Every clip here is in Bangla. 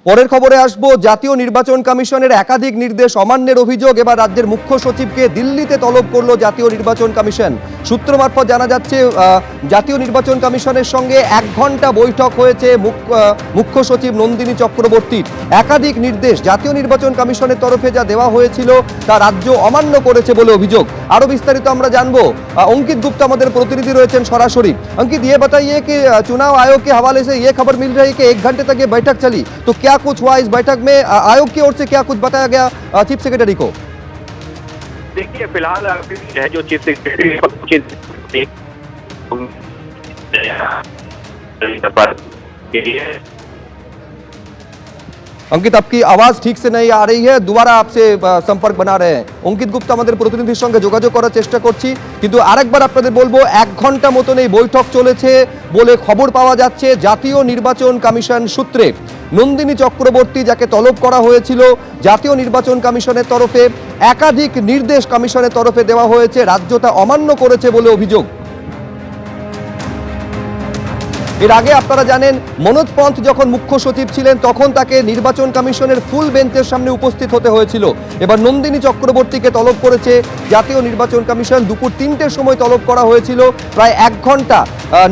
পরের খবরে আসবো। জাতীয় নির্বাচন কমিশনের একাধিক নির্দেশ অমান্যের অভিযোগ এবার রাজ্যের মুখ্য সচিবকে দিল্লিতে তলব করলো জাতীয় নির্বাচন কমিশন। সূত্র মারফত জানা যাচ্ছে জাতীয় নির্বাচন কমিশনের সঙ্গে 1 ঘন্টা বৈঠক হয়েছে মুখ্য সচিব নন্দিনী চক্রবর্তীর। একাধিক নির্দেশ জাতীয় নির্বাচন কমিশনের তরফে যা দেওয়া হয়েছিল তা রাজ্য অমান্য করেছে বলে অভিযোগ। আরো বিস্তারিত আমরা জানবো। अंकित गुप्ता हमारे प्रतिनिधि रही सरासरि। अंकित, ये बताइए कि चुनाव आयोग के हवाले से ये खबर मिल रही है कि 1 घंटे तक ये बैठक चली, तो क्या कुछ हुआ इस बैठक में? आयोग की ओर से क्या कुछ बताया गया चीफ सेक्रेटरी को? देखिए, फिलहाल है जो चीफ सेक्रेटरी अंकित, आपकी आवाज ठीक से नहीं आ रही है, दोबारा आपसे संपर्क बना रहे हैं। अंकित गुप्ता हमारे प्रतिनिधिर संगे যোগাযোগ করার চেষ্টা করছি, কিন্তু আরেকবার আপনাদের বলবো 1 ঘন্টা মতন এই বৈঠক চলেছে বলে খবর পাওয়া যাচ্ছে জাতীয় নির্বাচন কমিশন সূত্রে। নন্দিনী চক্রবর্তী যাকে তলব করা হয়েছিল জাতীয় নির্বাচন কমিশনের তরফে, একাধিক নির্দেশ কমিশনের তরফে দেওয়া হয়েছে, রাজ্য তা অমান্য করেছে বলে অভিযোগ। এর আগে আপনারা জানেন মনোজ পন্থ যখন মুখ্য সচিব ছিলেন তখন তাকে নির্বাচন কমিশনের ফুল বেঞ্চের সামনে উপস্থিত হতে হয়েছিল। এবার নন্দিনী চক্রবর্তীকে তলব করেছে জাতীয় নির্বাচন কমিশন। দুপুর 3টের সময় তলব করা হয়েছিল। প্রায় 1 ঘন্টা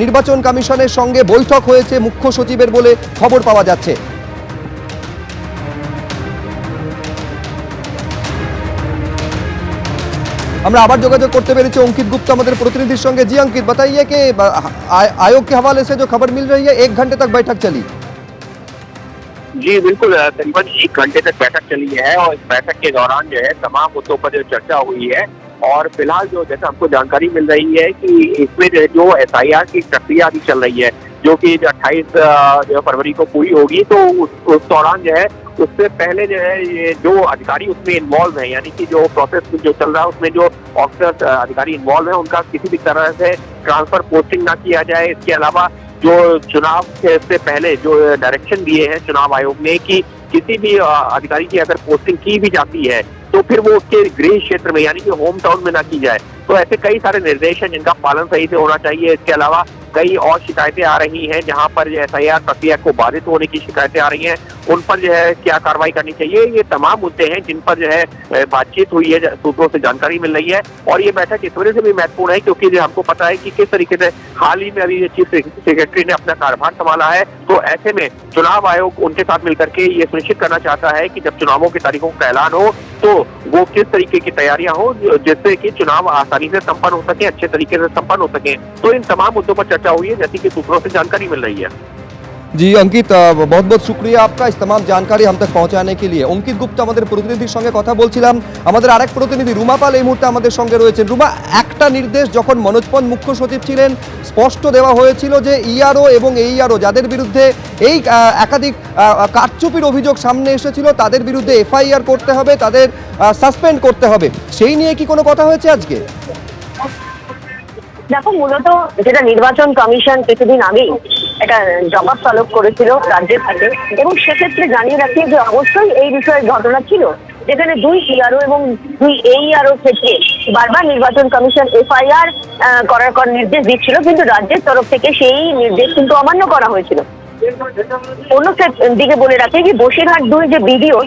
নির্বাচন কমিশনের সঙ্গে বৈঠক হয়েছে মুখ্য সচিবের বলে খবর পাওয়া যাচ্ছে। আমরা আবার যোগাযোগ করতে পেরেছি अंकित गुप्ता हमारे प्रतिनिधि संगे। जी अंकित, बताइए कि आयोग के हवाले से जो खबर मिल रही है 1 घंटे तक बैठक चली। जी बिल्कुल, तकरीबन 1 घंटे तक बैठक चली है और इस बैठक के दौरान जो है तमाम मुद्दों पर जो चर्चा हुई है। और फिलहाल जो जैसे हमको जानकारी मिल रही है कि इसमें जो SIR की प्रक्रिया भी चल रही है, जो कि 28 फरवरी को पूरी होगी, तो उस दौरान जो है उससे पहले जो है ये जो अधिकारी उसमें इन्वॉल्व है, यानी कि जो प्रोसेस जो चल रहा है उसमें जो ऑफिसर्स अधिकारी इन्वॉल्व है उनका किसी भी तरह से ट्रांसफर पोस्टिंग ना किया जाए। इसके अलावा जो चुनाव से पहले जो डायरेक्शन दिए हैं चुनाव आयोग ने कि किसी भी अधिकारी की अगर पोस्टिंग की भी जाती है तो फिर वो उसके गृह क्षेत्र में यानी कि होम टाउन में ना की जाए। तो ऐसे कई सारे निर्देश हैं जिनका पालन सही से होना चाहिए। इसके अलावा कई और शिकायतें आ रही हैं जहां पर SIR प्रक्रिया को बाधित होने की शिकायतें आ रही हैं, उन पर जो है क्या कार्रवाई करनी चाहिए। ये तमाम मुद्दे हैं जिन पर जो है बातचीत हुई है, सूत्रों से जानकारी मिल रही है। और ये बैठक इस वजह से भी महत्वपूर्ण है क्योंकि हमको पता है कि किस तरीके से हाल ही में अभी चीफ सेक्रेटरी ने अपना कार्यभार संभाला है। तो ऐसे में चुनाव आयोग उनके साथ मिलकर के ये सुनिश्चित करना चाहता है कि जब चुनावों की तारीखों का ऐलान हो तो वो किस तरीके की तैयारियां हो जिससे कि चुनाव आसानी से संपन्न हो सके, अच्छे तरीके से संपन्न हो सके। तो इन तमाम मुद्दों पर चर्चा हुई है जैसी कि सूत्रों से जानकारी मिल रही है। जी अंकित, बहुत बहुत शुक्रिया आपका इस तमाम जानकारी हम तक पहुंचाने के लिए। अंकित गुप्ता हमारे प्रतिनिधिर संगे कथा बोलছিলাম। আমাদের আরেক প্রতিনিধি রুমা পাল এই মুহূর্তে আমাদের সঙ্গে রয়েছেন। রুমা, একটা নির্দেশ যখন মনোজ পন্থ মুখ্য সচিব ছিলেন স্পষ্ট দেওয়া হয়েছিল যে ERO এবং AERO যাদের বিরুদ্ধে এই একাধিক কারচুপির অভিযোগ সামনে এসেছিল তাদের বিরুদ্ধে FIR করতে হবে, তাদের সাসপেন্ড করতে হবে। সেই নিয়ে কি কোনো কথা হয়েছে আজকে? দেখো, মূলত যেটা নির্বাচন কমিশন কিছুদিন আগেই একটা জবাব তলব করেছিল রাজ্যের কাছে, এবং সেক্ষেত্রে জানিয়ে রাখি যে অবশ্যই এই বিষয়ে ঘটনা ছিল যেখানে 2 ERO এবং 2 AERO ক্ষেত্রে বারবার নির্বাচন কমিশন FIR করার নির্দেশ দিচ্ছিল, কিন্তু রাজ্যের তরফ থেকে সেই নির্দেশ কিন্তু অমান্য করা হয়েছিল। অন্য দিকে বলে রাখি যে বসিরহাট 2 যে BDO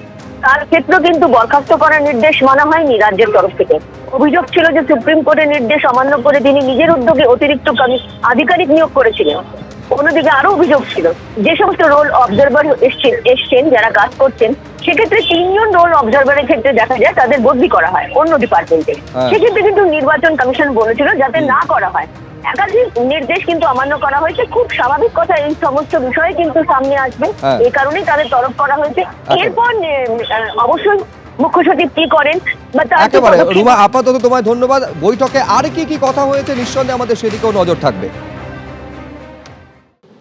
তার ক্ষেত্রে কিন্তু বরখাস্ত করার নির্দেশ মানা হয়নি রাজ্যের তরফ থেকে। অভিযোগ ছিল যে সুপ্রিম কোর্টের নির্দেশ অমান্য করে তিনি নিজের উদ্যোগে অতিরিক্ত আধিকারিক নিয়োগ করেছিলেন। অন্যদিকে আরো অভিযোগ ছিল যে সমস্ত রোল অবজারভার এসছেন যারা কাজ করছেন সেক্ষেত্রে 3 জন রোল অবজারভারের ক্ষেত্রে দেখা যায় তাদের বদলি করা হয় অন্য ডিপার্টমেন্টে। সেক্ষেত্রে কিন্তু নির্বাচন কমিশন বলেছিল যাতে না করা হয়। একাধিক নির্দেশ কিন্তু অমান্য করা হয়েছে। খুব স্বাভাবিক কথা, এই সমস্ত বিষয়ে কিন্তু সামনে আসবে, এই কারণেই তাদের তরফ করা হয়েছে। এরপর অবশ্যই মুখ্য সচিব কি করেন বা একেবারে। রুমা, আপাতত তোমায় ধন্যবাদ। বৈঠকে আর কি কথা হয়েছে নিঃসন্দেহে আমাদের সেদিকেও নজর থাকবে।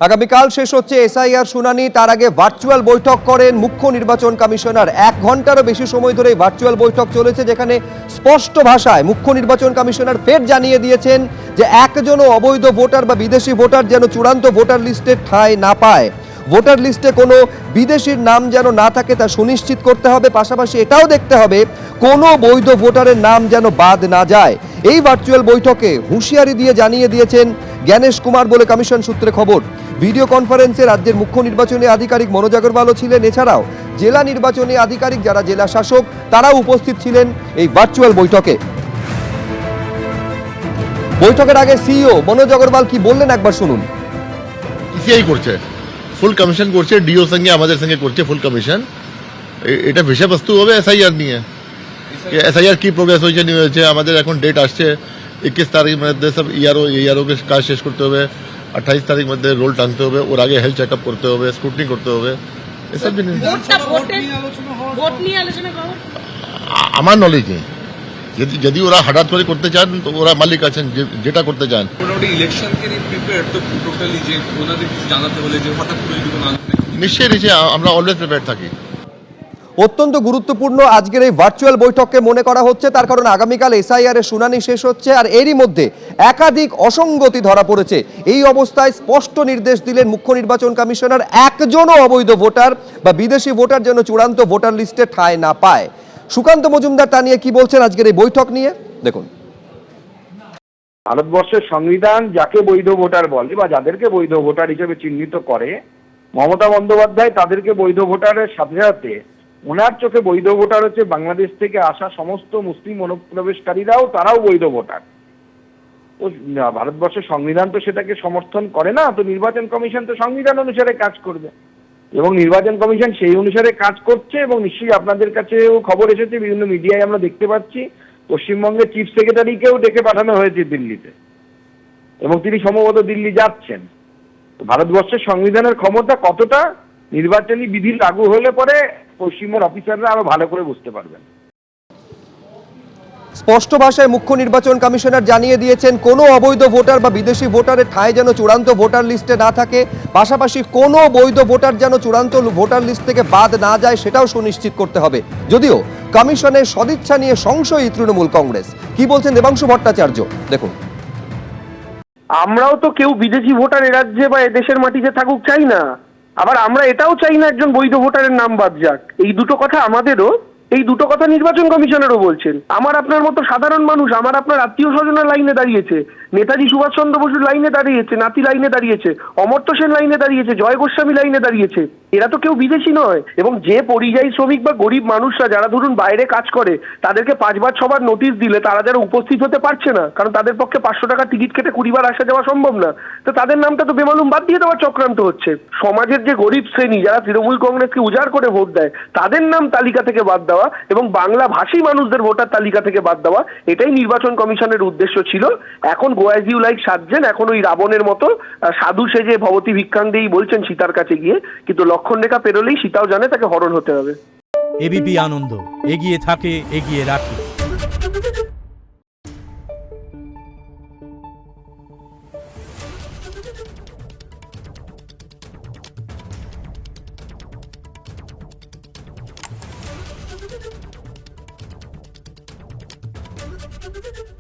আগামীকাল শেষ হচ্ছে SIR শুনানি, তার আগে ভার্চুয়াল বৈঠক করেন মুখ্য নির্বাচন কমিশনার। 1 ঘন্টারও বেশি সময় ধরে ভার্চুয়াল বৈঠক চলেছে যেখানে স্পষ্ট ভাষায় মুখ্য নির্বাচন কমিশনার ফের জানিয়ে দিয়েছেন যে একজনও অবৈধ ভোটার বা বিদেশি ভোটার যেন চূড়ান্ত ভোটার লিস্টে ঠাঁই না পায়, ভোটার লিস্টে কোনো বিদেশির নাম যেন না থাকে তা সুনিশ্চিত করতে হবে। পাশাপাশি এটাও দেখতে হবে কোনো বৈধ ভোটারের নাম যেন বাদ না যায়। এই ভার্চুয়াল বৈঠকে হুঁশিয়ারি দিয়ে জানিয়ে দিয়েছেন জ্ঞানেশ কুমার বলে কমিশন সূত্রে খবর। ভিডিও কনফারেন্সে রাজ্যের মুখ্য নির্বাচনী আধিকারিক মনোজ আগরওয়ালও ছিলেন। এছাড়াও জেলা নির্বাচনী আধিকারিক যারা জেলা শাসক তারাও উপস্থিত ছিলেন এই ভার্চুয়াল বৈঠকে। বৈঠকের আগে সিইও মনোজ আগরওয়াল কি বললেন একবার শুনুন। ইসিআই করছে, ফুল কমিশন করছে, ডিও সঙ্গে আমাদের সঙ্গে করছে ফুল কমিশন। এটা বিষয়বস্তু হবে এসআইআর নিয়ে, এসআইআর কি প্রোগ্রেস হয়েছে নিয়ে হয়েছে। আমাদের এখন ডেট আসছে 21 তারিখ মধ্যে সব ইআরও কে কাজ শেষ করতে হবে, 28 তারিখ মধ্যে রোল টানতে হবে, ওর আগে হেলথ চেকআপ করতে হবে, স্ক্রুটনি করতে হবে, এসব জিনিস আমার নলেজ নেই। যদি ওরা হঠাৎ করে করতে চান তো ওরা মালিক আছেন যেটা করতে চান। মোটামুটি ইলেকশনকে নিয়ে প্রিপেয়ার তো টোটালি, যে ওনাদের কিছু জানাতে হলে যে হঠাৎ করে যদি কোনো নিশ্চয়ই আমরা অলওয়েজ প্রিপেয়ার থাকি। অত্যন্ত গুরুত্বপূর্ণ আজকের এই ভার্চুয়াল বৈঠককে মনে করা হচ্ছে, তার কারণ আগামীকাল এসআইআর এর শুনানি শেষ হচ্ছে আর এরই মধ্যে একাধিক অসঙ্গতি ধরা পড়েছে। এই অবস্থায় স্পষ্ট নির্দেশ দিলেন মুখ্য নির্বাচন কমিশনার, একজনও অবৈধ ভোটার বা বিদেশি ভোটার যেন চূড়ান্ত ভোটার লিস্টে ঠাঁই না পায়। সুকান্ত মজুমদার তা নিয়ে কি বলছেন আজকের এই বৈঠক নিয়ে দেখুন। ভারতবর্ষের সংবিধান যাকে বৈধ ভোটার বলে বা যাদেরকে বৈধ ভোটার হিসেবে চিহ্নিত করে, মমতা বন্দ্যোপাধ্যায় তাদেরকে বৈধ ভোটারের সাথে সাথে ওনার চোখে বৈধ ভোটার হচ্ছে বাংলাদেশ থেকে আসা সমস্ত মুসলিম অনুপ্রবেশকারীরাও, তারাও বৈধ ভোটার। তো ভারতবর্ষের সংবিধান তো সেটাকে সমর্থন করে না, তো নির্বাচন কমিশন তো সংবিধান অনুসারে কাজ করবে এবং নির্বাচন কমিশন সেই অনুসারে কাজ করছে। এবং নিশ্চয়ই আপনাদের কাছেও খবর এসেছে, বিভিন্ন মিডিয়ায় আমরা দেখতে পাচ্ছি পশ্চিমবঙ্গের চিফ সেক্রেটারিকেও ডেকে পাঠানো হয়েছে দিল্লিতে এবং তিনি সম্ভবত দিল্লি যাচ্ছেন। ভারতবর্ষের সংবিধানের ক্ষমতা কতটা নির্বাচনী বিধি লাগু হলে পরে পশ্চিমবঙ্গের অফিসাররা আরো ভালো করে বুঝতে পারবেন। স্পষ্ট ভাষায় মুখ্য নির্বাচন কমিশনার জানিয়ে দিয়েছেন কোনো অবৈধ ভোটার বা বিদেশি ভোটারের ঠাঁই যেন চূড়ান্ত ভোটার লিস্টে না থাকে, পাশাপাশি কোনো বৈধ ভোটার যেন চূড়ান্ত ভোটার লিস্ট থেকে বাদ না যায় সেটাও সুনিশ্চিত করতে হবে। যদিও কমিশনের সদিচ্ছা নিয়ে সংশয়ী তৃণমূল কংগ্রেস। কি বলছেন দেবাংশু ভট্টাচার্য দেখুন। আমরাও তো কেউ বিদেশি ভোটার এ রাজ্যে বা এদেশের মাটিতে থাকুক চাই না, আবার আমরা এটাও চাই না একজন বৈধ ভোটারের নাম বাদ যাক। এই দুটো কথা আমাদেরও, এই দুটো কথা নির্বাচন কমিশনেরও বলছেন। আমার আপনার মতো সাধারণ মানুষ, আমার আপনার আত্মীয় স্বজনের লাইনে দাঁড়িয়েছে, নেতাজি সুভাষচন্দ্র বসুর লাইনে দাঁড়িয়েছে, নাতি লাইনে দাঁড়িয়েছে, অমর্ত্য সেন লাইনে দাঁড়িয়েছে, জয় গোস্বামী লাইনে দাঁড়িয়েছে। এরা তো কেউ বিদেশি নয়। এবং যে পরিযায়ী শ্রমিক বা গরিব মানুষরা যারা ধরুন বাইরে কাজ করে, তাদেরকে 5 বার 6 বার নোটিশ দিলে তারা যারা উপস্থিত হতে পারছে না, কারণ তাদের পক্ষে 500 টাকা টিকিট কেটে 20 বার আসা যাওয়া সম্ভব না, তো তাদের নামটা তো বেমালুম বাদ দিয়ে দেওয়ার চক্রান্ত হচ্ছে। সমাজের যে গরিব শ্রেণী যারা তৃণমূল কংগ্রেসকে উজাড় করে ভোট দেয়, তাদের নাম তালিকা থেকে বাদ দেওয়া এবং বাংলা ভাষী মানুষদের ভোটার তালিকা থেকে বাদ দেওয়া, এটাই নির্বাচন কমিশনের উদ্দেশ্য ছিল। এখন গোয়াজিউ লাইক সাজছেন, এখন ওই রাবণের মতো সাধু সেজে ভবতী ভিক্ষান্দেই বলছেন সীতার কাছে গিয়ে, কিন্তু লক্ষণ রেখা পেরোলেই সীতাও জানে তাকে হরণ হতে হবে। এবিপি আনন্দ এগিয়ে থাকে, এগিয়ে রাখে। Thank you.